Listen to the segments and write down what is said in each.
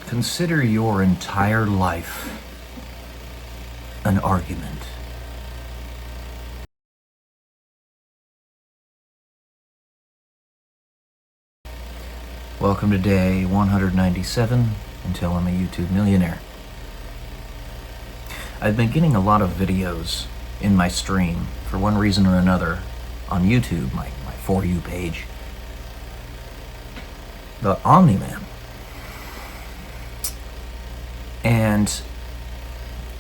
Consider your entire life an argument. Welcome to day 197 until I'm a YouTube millionaire. I've been getting a lot of videos in my stream, for one reason or another, on YouTube, my For You page. The Omni-Man. And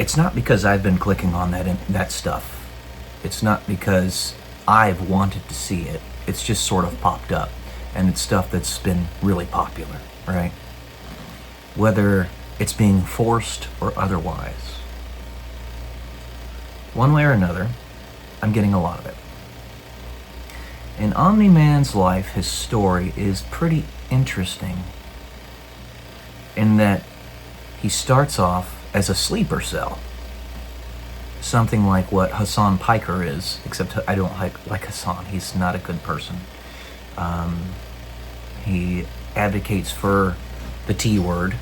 it's not because I've been clicking on that stuff. It's not because I've wanted to see it. It's just sort of popped up. And it's stuff that's been really popular, right? Whether it's being forced or otherwise. One way or another, I'm getting a lot of it. In Omni-Man's life, his story is pretty interesting in that he starts off as a sleeper cell. Something like what Hassan Piker is, except I don't like Hassan. He's not a good person. He advocates for the T word.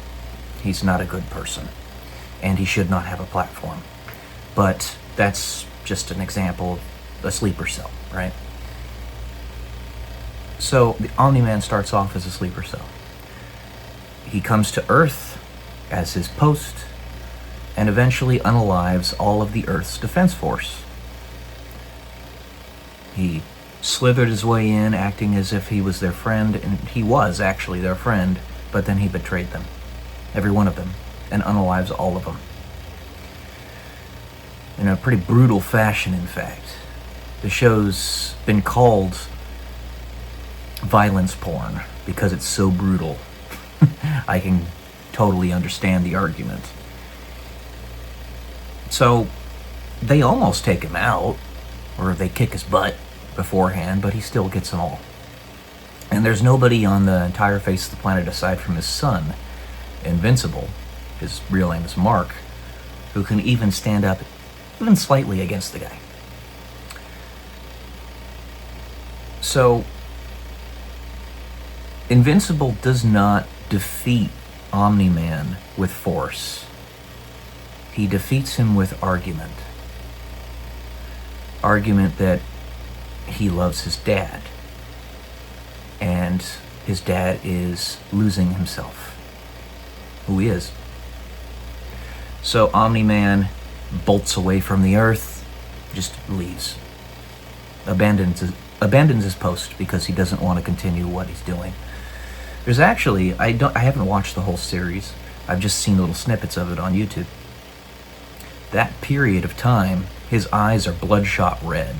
He's not a good person. And he should not have a platform. But that's just an example of a sleeper cell, right? So the Omni-Man starts off as a sleeper cell. He comes to Earth as his post, and eventually unalives all of the Earth's defense force. He slithered his way in, acting as if he was their friend, and he was actually their friend, but then he betrayed them. Every one of them, and unalives all of them. In a pretty brutal fashion, in fact. The show's been called violence porn because it's so brutal. I can totally understand the argument. So they almost take him out, or they kick his butt beforehand, but he still gets them all. And there's nobody on the entire face of the planet aside from his son, Invincible, his real name is Mark, who can even stand up even slightly against the guy. So Invincible does not defeat Omni-Man with force. He defeats him with argument. Argument that he loves his dad. And his dad is losing himself. Who he is. So Omni-Man bolts away from the Earth, just leaves. Abandons his post because he doesn't want to continue what he's doing. There's actually, I haven't watched the whole series. I've just seen little snippets of it on YouTube. That period of time, his eyes are bloodshot red.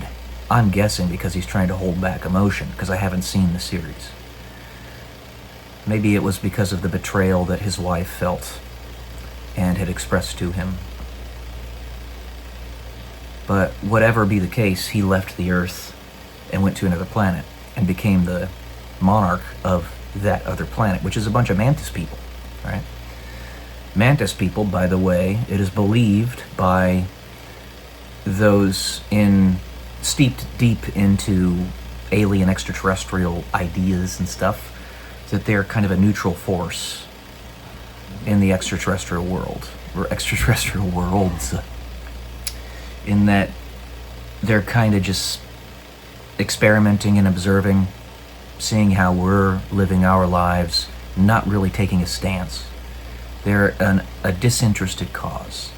I'm guessing because he's trying to hold back emotion, because I haven't seen the series. Maybe it was because of the betrayal that his wife felt and had expressed to him. But whatever be the case, he left the Earth and went to another planet and became the monarch of that other planet, which is a bunch of mantis people, right? Mantis people, by the way, it is believed by those steeped deep into alien extraterrestrial ideas and stuff, that they're kind of a neutral force in the extraterrestrial world, or extraterrestrial worlds, in that they're kind of just experimenting and observing, seeing how we're living our lives, not really taking a stance. They're a disinterested cause.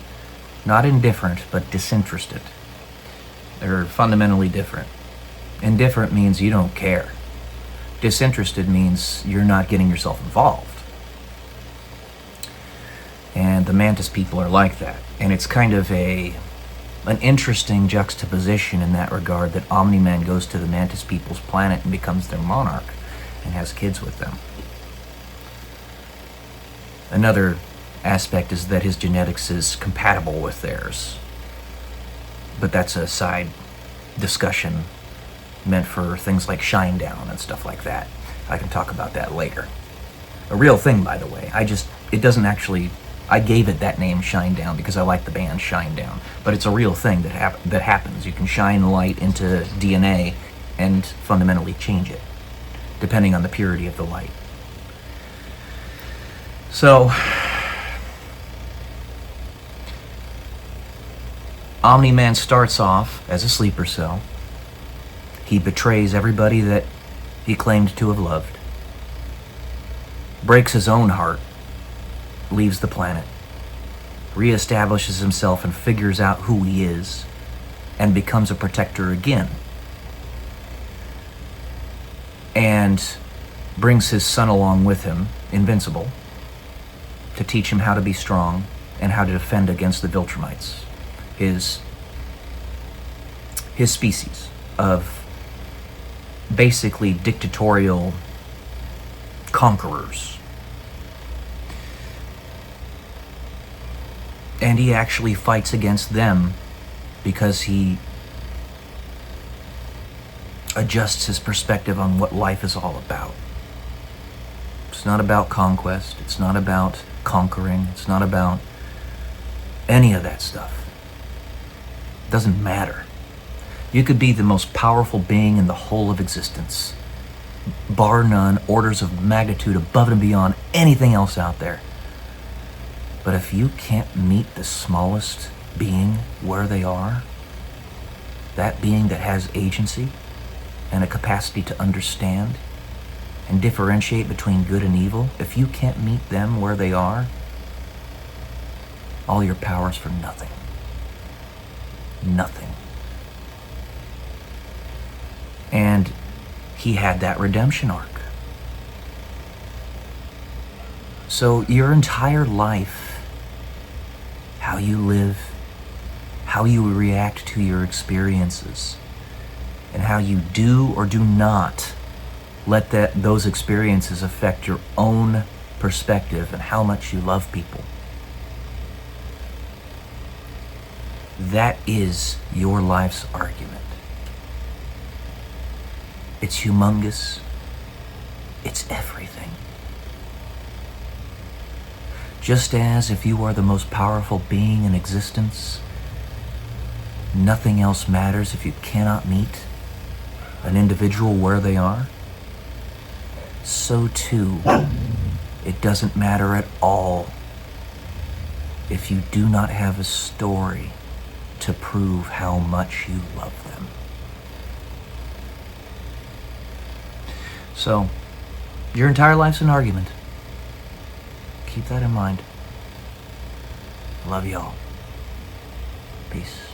Not indifferent, but disinterested. They're fundamentally different. Indifferent means you don't care. Disinterested means you're not getting yourself involved. And the mantis people are like that. And it's kind of an interesting juxtaposition in that regard, that Omni-Man goes to the mantis people's planet and becomes their monarch and has kids with them. Another aspect is that his genetics is compatible with theirs. But that's a side discussion meant for things like Shinedown and stuff like that. I can talk about that later. A real thing, by the way. It doesn't actually, I gave it that name, Shinedown, because I like the band Shinedown. But it's a real thing that happens. You can shine light into DNA and fundamentally change it, depending on the purity of the light. So, Omni-Man starts off as a sleeper cell. He betrays everybody that he claimed to have loved, breaks his own heart, leaves the planet, reestablishes himself and figures out who he is, and becomes a protector again. And brings his son along with him, Invincible, to teach him how to be strong and how to defend against the Viltrumites, his species of basically dictatorial conquerors. And he actually fights against them because he adjusts his perspective on what life is all about. It's not about conquest. It's not about conquering. It's not about any of that stuff. It doesn't matter. You could be the most powerful being in the whole of existence, bar none, orders of magnitude above and beyond anything else out there. But if you can't meet the smallest being where they are, that being that has agency and a capacity to understand and differentiate between good and evil, if you can't meet them where they are, all your power's for nothing. Nothing. And he had that redemption arc. So your entire life, how you live, how you react to your experiences, and how you do or do not let those experiences affect your own perspective and how much you love people. That is your life's argument. It's humongous. It's everything. Just as if you are the most powerful being in existence, nothing else matters if you cannot meet an individual where they are, so too, it doesn't matter at all if you do not have a story to prove how much you love them. So, your entire life's an argument. Keep that in mind. Love y'all. Peace.